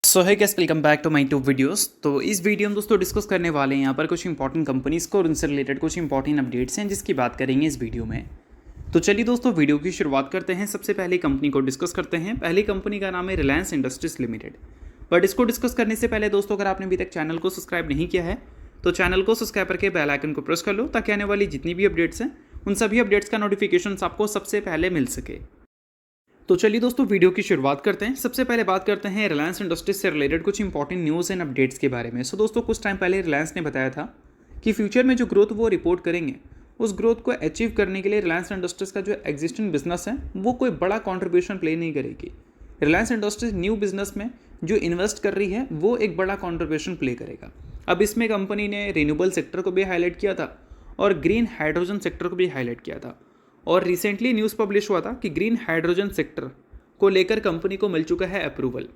So hi guys, welcome back to my two videos. तो इस video में दोस्तों डिस्कस करने वाले हैं यहाँ पर कुछ इंपॉर्टेंट कंपनीज़ को और उनसे रिलेटेड कुछ इंपॉर्टेंट अपडेट्स हैं जिसकी बात करेंगे इस वीडियो में। तो चलिए दोस्तों वीडियो की शुरुआत करते हैं। सबसे पहले कंपनी को डिस्कस करते हैं। पहली कंपनी का नाम है रिलायंस इंडस्ट्रीज लिमिटेड। बट इसको डिस्कस करने से पहले दोस्तों, अगर आपने अभी तक चैनल को सब्सक्राइब नहीं किया है तो चैनल को सब्सक्राइब करके बेल आइकन को प्रेस कर लो ताकि आने वाली जितनी भी अपडेट्स हैं उन सभी अपडेट्स का नोटिफिकेशन आपको सबसे पहले मिल सके। तो चलिए दोस्तों वीडियो की शुरुआत करते हैं। सबसे पहले बात करते हैं रिलायंस इंडस्ट्रीज से रिलेटेड कुछ इंपॉर्टेंट न्यूज़ एंड अपडेट्स के बारे में। सो दोस्तों, कुछ टाइम पहले रिलायंस ने बताया था कि फ्यूचर में जो ग्रोथ वो रिपोर्ट करेंगे उस ग्रोथ को अचीव करने के लिए रिलायंस इंडस्ट्रीज का जो एग्जिस्टिंग बिजनेस है वो कोई बड़ा कॉन्ट्रीब्यूशन प्ले नहीं करेगी। रिलायंस इंडस्ट्रीज न्यू बिजनेस में जो इन्वेस्ट कर रही है वो एक बड़ा कॉन्ट्रीब्यूशन प्ले करेगा। अब इसमें कंपनी ने रिन्यूएबल सेक्टर को भी हाईलाइट किया था और ग्रीन हाइड्रोजन सेक्टर को भी हाईलाइट किया था। और रिसेंटली न्यूज़ पब्लिश हुआ था कि ग्रीन हाइड्रोजन सेक्टर को लेकर कंपनी को मिल चुका है अप्रूवल।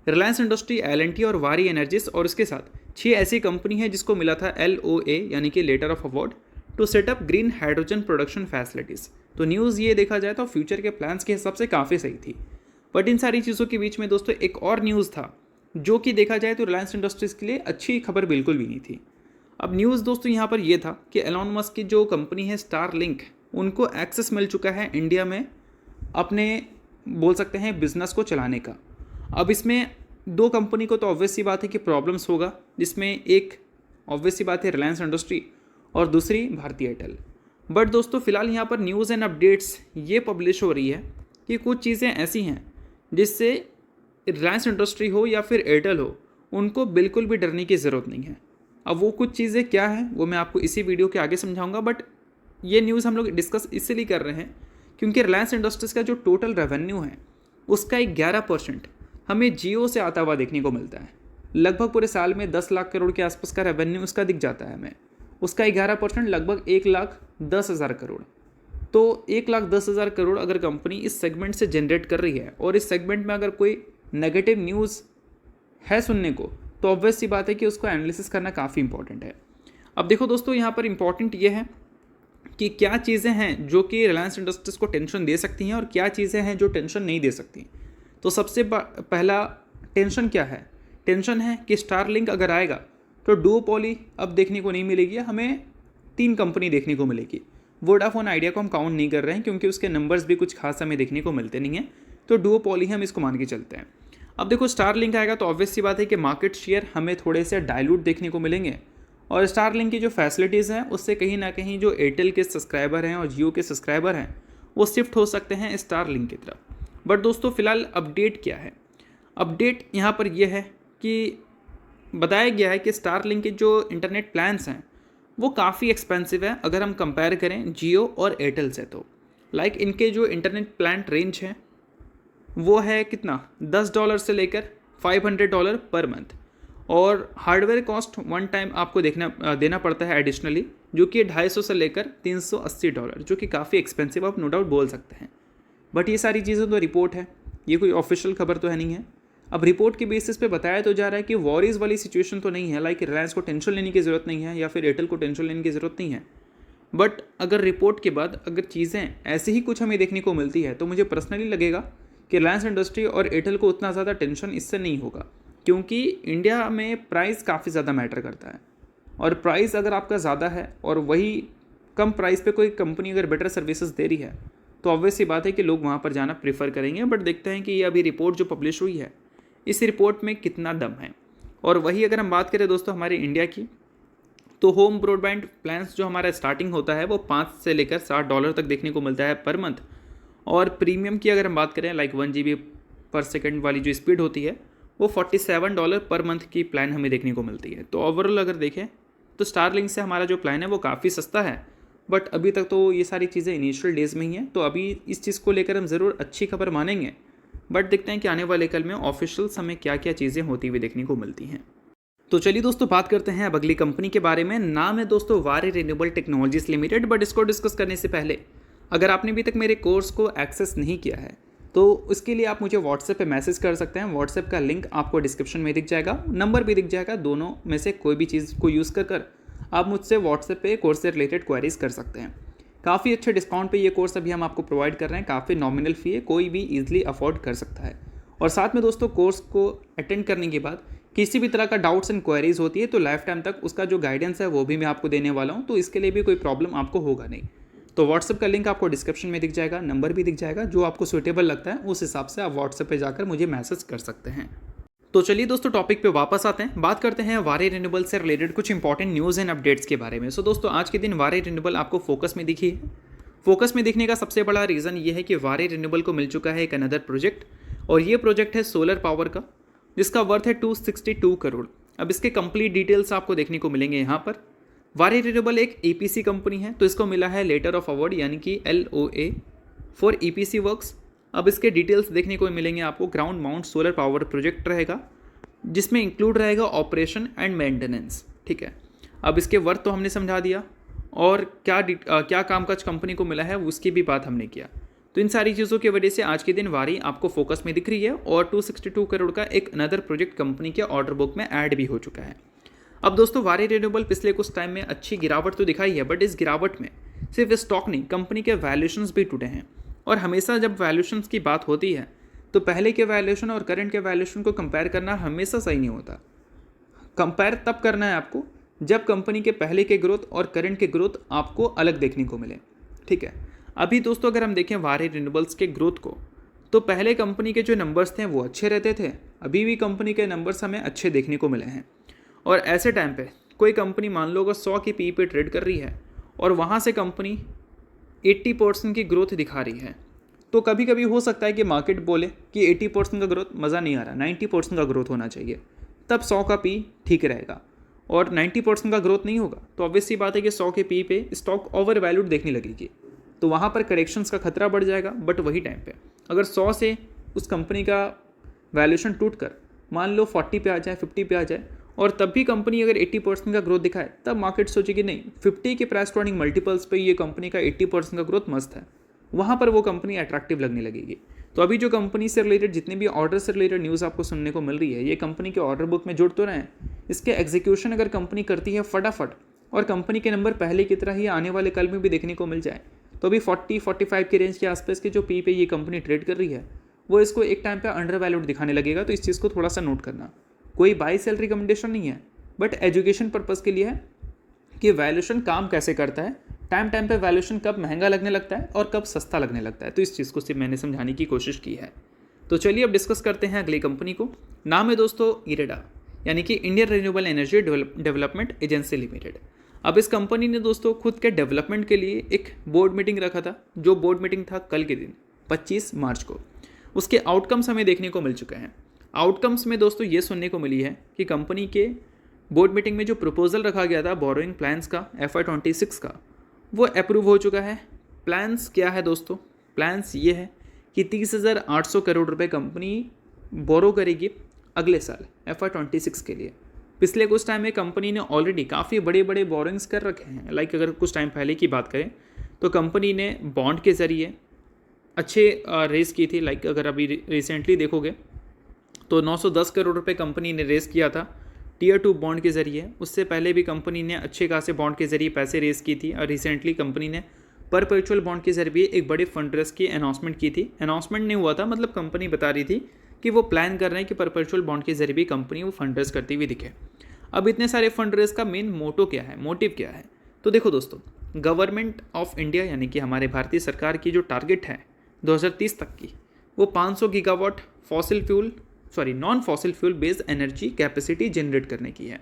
रिलायंस इंडस्ट्री, एल&टी और वारी एनर्जीज और इसके साथ 6 ऐसी कंपनी है जिसको मिला था LOA यानी कि letter of award to setup green hydrogen production facilities. तो न्यूज़ ये देखा जाए तो फ्यूचर के प्लान्स के हिसाब से काफ़ी सही थी। बट इन सारी चीज़ों के बीच में दोस्तों एक और न्यूज़ था जो कि देखा जाए तो रिलायंस इंडस्ट्रीज़ के लिए अच्छी खबर बिल्कुल भी नहीं थी। अब न्यूज़ दोस्तों यहाँ पर यह था कि एलोन मस्क की जो कंपनी है स्टारलिंक, उनको एक्सेस मिल चुका है इंडिया में अपने बोल सकते हैं बिजनेस को चलाने का। अब इसमें 2 कंपनी को तो ऑब्वियस सी बात है कि प्रॉब्लम्स होगा, जिसमें एक ऑब्वियस सी बात है रिलायंस इंडस्ट्री और दूसरी भारती एयरटेल। बट दोस्तों फिलहाल यहाँ पर न्यूज़ एंड अपडेट्स ये पब्लिश हो रही है कि कुछ चीज़ें ऐसी हैं जिससे रिलायंस इंडस्ट्री हो या फिर एयरटेल हो, उनको बिल्कुल भी डरने की ज़रूरत नहीं है। अब वो कुछ चीज़ें क्या हैं वो मैं आपको इसी वीडियो के आगे समझाऊंगा। बट ये न्यूज़ हम लोग डिस्कस इसलिए कर रहे हैं क्योंकि रिलायंस इंडस्ट्रीज़ का जो टोटल रेवेन्यू है उसका 11% हमें जियो से आता हुआ देखने को मिलता है। लगभग पूरे साल में 10 लाख करोड़ के आसपास का रेवेन्यू उसका दिख जाता है हमें। उसका 11% लगभग 1,10,000 करोड़। तो 1,10,000 करोड़ अगर कंपनी इस सेगमेंट से जनरेट कर रही है और इस सेगमेंट में अगर कोई नेगेटिव न्यूज़ है सुनने को, तो ऑब्वियस सी बात है कि उसको एनालिसिस करना काफ़ी इंपॉर्टेंट है। अब देखो दोस्तों, यहाँ पर इंपॉर्टेंट ये है कि क्या चीज़ें हैं जो कि रिलायंस इंडस्ट्रीज़ को टेंशन दे सकती हैं और क्या चीज़ें हैं जो टेंशन नहीं दे सकती। तो सबसे पहला टेंशन क्या है? टेंशन है कि स्टारलिंक अगर आएगा तो डुओपोली अब देखने को नहीं मिलेगी, हमें 3 कंपनी देखने को मिलेगी। वोडाफोन आइडिया को हम काउंट नहीं कर रहे हैं क्योंकि उसके नंबर्स भी कुछ खास हमें देखने को मिलते नहीं हैं, तो डुओपोली हम इसको मान के चलते हैं। अब देखो स्टारलिंक आएगा तो ऑब्वियस सी बात है कि मार्केट शेयर हमें थोड़े से डाइल्यूट देखने को मिलेंगे और स्टारलिंक की जो फैसिलिटीज़ हैं उससे कहीं ना कहीं जो एयरटेल के सब्सक्राइबर हैं और जियो के सब्सक्राइबर हैं वो शिफ्ट हो सकते हैं स्टारलिंक की तरफ। बट दोस्तों फिलहाल अपडेट क्या है? अपडेट यहाँ पर यह है कि बताया गया है कि स्टारलिंक के जो इंटरनेट प्लान्स हैं वो काफ़ी एक्सपेंसिव है अगर हम कंपेयर करें जियो और एयरटेल से। तो लाइक इनके जो इंटरनेट प्लान रेंज है वो है कितना, $10 से लेकर $500 पर मंथ। और हार्डवेयर कॉस्ट वन टाइम आपको देना पड़ता है एडिशनली, जो कि $250 से लेकर $380, जो कि काफ़ी एक्सपेंसिव आप नो डाउट बोल सकते हैं। बट ये सारी चीज़ें तो रिपोर्ट है, ये कोई ऑफिशियल खबर तो है नहीं है। अब रिपोर्ट के बेसिस पे बताया तो जा रहा है कि वॉरीज वाली सिचुएशन तो नहीं है, लाइक रिलायंस को टेंशन लेने की ज़रूरत नहीं है या फिर एयरटेल को टेंशन लेने की ज़रूरत नहीं है। बट अगर रिपोर्ट के बाद अगर चीज़ें ऐसे ही कुछ हमें देखने को मिलती है तो मुझे पर्सनली लगेगा कि रिलायंस इंडस्ट्री और एयरटेल को उतना ज़्यादा टेंशन इससे नहीं होगा, क्योंकि इंडिया में प्राइस काफ़ी ज़्यादा मैटर करता है। और प्राइस अगर आपका ज़्यादा है और वही कम प्राइस पे कोई कंपनी अगर बेटर सर्विसेज दे रही है तो ऑब्वियस सी बात है कि लोग वहाँ पर जाना प्रेफर करेंगे। बट देखते हैं कि ये अभी रिपोर्ट जो पब्लिश हुई है इस रिपोर्ट में कितना दम है। और वही अगर हम बात करें दोस्तों हमारे इंडिया की, तो होम ब्रॉडबैंड प्लान्स जो हमारा स्टार्टिंग होता है वो $5 से लेकर $60 तक देखने को मिलता है पर मंथ। और प्रीमियम की अगर हम बात करें लाइक 1 GB पर सेकेंड वाली जो स्पीड होती है वो $47 पर मंथ की प्लान हमें देखने को मिलती है। तो ओवरऑल अगर देखें तो स्टारलिंक से हमारा जो प्लान है वो काफ़ी सस्ता है। बट अभी तक तो ये सारी चीज़ें इनिशियल डेज़ में ही हैं, तो अभी इस चीज़ को लेकर हम ज़रूर अच्छी खबर मानेंगे। बट देखते हैं कि आने वाले कल में ऑफिशियल्स हमें क्या क्या चीज़ें होती हुई देखने को मिलती हैं। तो चलिए दोस्तों बात करते हैं अब अगली कंपनी के बारे में। नाम है दोस्तों वारी रिन्यूएबल टेक्नोलॉजीज लिमिटेड। बट इसको डिस्कस करने से पहले अगर आपने अभी तक मेरे कोर्स को एक्सेस नहीं किया है तो उसके लिए आप मुझे व्हाट्सएप पे मैसेज कर सकते हैं। व्हाट्सएप का लिंक आपको डिस्क्रिप्शन में दिख जाएगा, नंबर भी दिख जाएगा। दोनों में से कोई भी चीज़ को यूज़ कर आप मुझसे व्हाट्सएप पे कोर्स से रिलेटेड क्वेरीज कर सकते हैं। काफ़ी अच्छे डिस्काउंट पे ये कोर्स अभी हम आपको प्रोवाइड कर रहे हैं, काफ़ी नॉमिनल फ़ी है, कोई भी ईजिली अफोर्ड कर सकता है। और साथ में दोस्तों कोर्स को अटेंड करने के बाद किसी भी तरह का डाउट्स एंड क्वेरीज होती है तो लाइफ टाइम तक उसका जो गाइडेंस है वो भी मैं आपको देने वाला हूँ, तो इसके लिए भी कोई प्रॉब्लम आपको होगा नहीं। तो व्हाट्सएप का लिंक आपको डिस्क्रिप्शन में दिख जाएगा, नंबर भी दिख जाएगा, जो आपको सूटेबल लगता है उस हिसाब से आप व्हाट्सएप पे जाकर मुझे मैसेज कर सकते हैं। तो चलिए दोस्तों टॉपिक पे वापस आते हैं, बात करते हैं वारे रिन्यूएबल से रिलेटेड कुछ इंपॉर्टेंट न्यूज़ एंड अपडेट्स के बारे में। सो दोस्तों आज के दिन वारे रिन्यूएबल आपको फोकस में दिखी है। फोकस में दिखने का सबसे बड़ा रीज़न ये है कि वारे रिन्यूएबल को मिल चुका है एक अनदर प्रोजेक्ट, और ये प्रोजेक्ट है सोलर पावर का, जिसका वर्थ है 262 करोड़। अब इसके कंप्लीट डिटेल्स आपको देखने को मिलेंगे यहाँ पर। वारे रिन्यूएबल एक EPC कंपनी है, तो इसको मिला है लेटर ऑफ अवार्ड यानी कि LOA फॉर EPC वर्क्स। अब इसके डिटेल्स देखने को मिलेंगे आपको। Ground mount solar power project रहेगा, जिसमें इंक्लूड रहेगा ऑपरेशन एंड मेंटेनेंस। ठीक है, अब इसके वर्थ तो हमने समझा दिया, और क्या कामकाज कंपनी को मिला है उसकी भी बात हमने किया। तो इन सारी चीज़ों की वजह से आज के दिन वारी आपको फोकस में दिख रही है, और 262 करोड़ का एक अनदर प्रोजेक्ट कंपनी के ऑर्डर बुक में ऐड भी हो चुका है। अब दोस्तों वारी रिन्यूएबल पिछले कुछ टाइम में अच्छी गिरावट तो दिखाई है, बट इस गिरावट में सिर्फ स्टॉक नहीं, कंपनी के वैल्यूशंस भी टूटे हैं। और हमेशा जब वैल्यूशंस की बात होती है तो पहले के वैल्यूशन और करंट के वैल्यूशन को कंपेयर करना हमेशा सही नहीं होता। कंपेयर तब करना है आपको जब कंपनी के पहले के ग्रोथ और करंट के ग्रोथ आपको अलग देखने को मिले। ठीक है, अभी दोस्तों अगर हम देखें वारे रिन्यूएबल्स के ग्रोथ को, तो पहले कंपनी के जो नंबर्स थे वो अच्छे रहते थे, अभी भी कंपनी के नंबर्स हमें अच्छे देखने को मिले हैं। और ऐसे टाइम पे कोई कंपनी मान लो अगर 100 की PE पे ट्रेड कर रही है और वहाँ से कंपनी 80% की ग्रोथ दिखा रही है, तो कभी कभी हो सकता है कि मार्केट बोले कि 80% का ग्रोथ मज़ा नहीं आ रहा, 90% का ग्रोथ होना चाहिए, तब 100 का PE ठीक रहेगा। और 90% का ग्रोथ नहीं होगा तो ऑब्वियस सी बात है कि 100 के PE पे स्टॉक ओवर वैल्यूड देखने लगेगी, तो वहाँ पर करेक्शंस का खतरा बढ़ जाएगा। बट वही टाइम पे अगर 100 से उस कंपनी का वैल्यूशन टूट कर मान लो 40 पे आ जाए, 50 पे आ जाए, और तब भी कंपनी अगर 80% का ग्रोथ दिखाए, तब मार्केट सोचेगी नहीं 50 के प्राइस टू अर्निंग मल्टीपल्स पे ये कंपनी का 80% का ग्रोथ मस्त है, वहाँ पर वो कंपनी अट्रैक्टिव लगने लगेगी। तो अभी जो कंपनी से रिलेटेड जितने भी ऑर्डर से रिलेटेड न्यूज़ आपको सुनने को मिल रही है, ये कंपनी के ऑर्डर बुक में जुड़ तो रहे हैं, इसके एग्जीक्यूशन अगर कंपनी करती है फटाफट और कंपनी के नंबर पहले की तरह ही आने वाले कल में भी देखने को मिल जाए, तो अभी 40-45 के रेंज के आसपास के जो PE पे ये कंपनी ट्रेड कर रही है, वो इसको एक टाइम पे अंडर वैल्यूड दिखाने लगेगा। तो इस चीज़ को थोड़ा सा नोट करना। कोई बाई सेल रिकमेंडेशन नहीं है, बट एजुकेशन पर्पज़ के लिए है कि वैल्यूशन काम कैसे करता है, टाइम टाइम पे वैल्यूशन कब महंगा लगने लगता है और कब सस्ता लगने लगता है। तो इस चीज़ को सिर्फ मैंने समझाने की कोशिश की है। तो चलिए अब डिस्कस करते हैं अगली कंपनी को। नाम है दोस्तों इरेडा, यानी कि Indian renewable energy development agency limited. अब इस कंपनी ने दोस्तों खुद के डेवलपमेंट के लिए एक बोर्ड मीटिंग रखा था, जो बोर्ड मीटिंग था कल के दिन 25 मार्च को। उसके आउटकम्स हमें देखने को मिल चुके हैं। आउटकम्स में दोस्तों ये सुनने को मिली है कि कंपनी के बोर्ड मीटिंग में जो प्रपोजल रखा गया था बोरोइंग प्लान्स का FY26 का, वो अप्रूव हो चुका है। प्लान्स क्या है दोस्तों? प्लान्स ये है कि 30,800 करोड़ रुपए कंपनी बोरो करेगी अगले साल FY26 के लिए। पिछले कुछ टाइम में कंपनी ने ऑलरेडी काफ़ी बड़े बड़े बोरिंग्स कर रखे हैं। लाइक अगर कुछ टाइम पहले की बात करें तो कंपनी ने बॉन्ड के ज़रिए अच्छे रेस की थी। लाइक अगर अभी रिसेंटली देखोगे तो 910 करोड़ रुपए कंपनी ने रेस किया था Tier 2 बॉन्ड के ज़रिए। उससे पहले भी कंपनी ने अच्छे खासे बॉन्ड के ज़रिए पैसे रेस की थी, और रिसेंटली कंपनी ने परपेचुअल बॉन्ड के ज़रिए एक बड़े फंड रेस की अनाउंसमेंट की थी। अनाउंसमेंट नहीं हुआ था, मतलब कंपनी बता रही थी कि वो प्लान कर रहे हैं कि परपेचुअल बॉन्ड के ज़रिए भी कंपनी वो फंड रेस करती हुई दिखे। अब इतने सारे फंड रेस का मेन मोटो क्या है, मोटिव क्या है? तो देखो दोस्तों, गवर्नमेंट ऑफ इंडिया यानी कि हमारे भारतीय सरकार की जो टारगेट है 2030 तक की, वो 500 gigawatt non fossil fuel based energy capacity generate करने की है।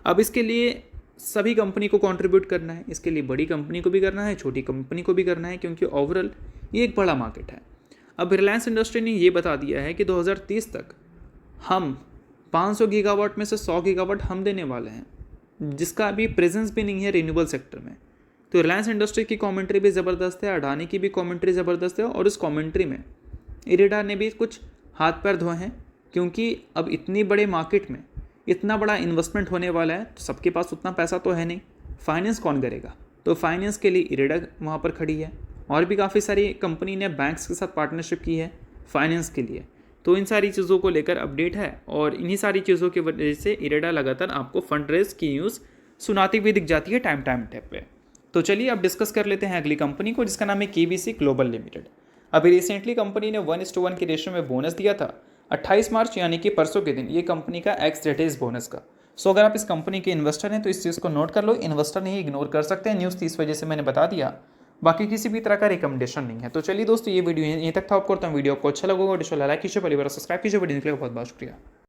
अब इसके लिए सभी कंपनी को कंट्रीब्यूट करना है। इसके लिए बड़ी कंपनी को भी करना है, छोटी कंपनी को भी करना है, क्योंकि ओवरऑल ये एक बड़ा मार्केट है। अब रिलायंस इंडस्ट्री ने ये बता दिया है कि 2030 तक हम 500 गीगावाट में से 100 गीगावाट हम देने वाले हैं, जिसका अभी प्रेजेंस भी नहीं है रिन्यूएबल सेक्टर में। तो रिलायंस इंडस्ट्री की कमेंट्री भी ज़बरदस्त है, अडानी की भी कमेंट्री ज़बरदस्त है, और उस कमेंट्री में इरेडा ने भी कुछ हाथ पैर धोए हैं, क्योंकि अब इतनी बड़े मार्केट में इतना बड़ा इन्वेस्टमेंट होने वाला है, तो सबके पास उतना पैसा तो है नहीं, फाइनेंस कौन करेगा? तो फाइनेंस के लिए इरेडा वहाँ पर खड़ी है, और भी काफ़ी सारी कंपनी ने बैंक्स के साथ पार्टनरशिप की है फाइनेंस के लिए। तो इन सारी चीज़ों को लेकर अपडेट है, और इन्हीं सारी चीज़ों की वजह से इरेडा लगातार आपको फंड रेज की न्यूज़ सुनाती हुई दिख जाती है टाइम पे। तो चलिए अब डिस्कस कर लेते हैं अगली कंपनी को, जिसका नाम है KBC ग्लोबल लिमिटेड। अभी रिसेंटली कंपनी ने 1:1 के रेशियो में बोनस दिया था, 28 मार्च यानी कि परसों के दिन ये कंपनी का एक्स डेट है इस बोनस का। सो अगर आप इस कंपनी के इन्वेस्टर हैं तो इस चीज़ को नोट कर लो, इन्वेस्टर नहीं इग्नोर कर सकते हैं, न्यूज़ थी इस वजह से मैंने बता दिया, बाकी किसी भी तरह का रिकमेंडेशन नहीं है। तो चलिए दोस्तों ये वीडियो यहीं तक था। आपको वीडियो आपको अच्छा लगा, लाइक कीजिए, पहली बार सब्सक्राइब कीजिए। वीडियो के लिए बहुत बहुत शुक्रिया।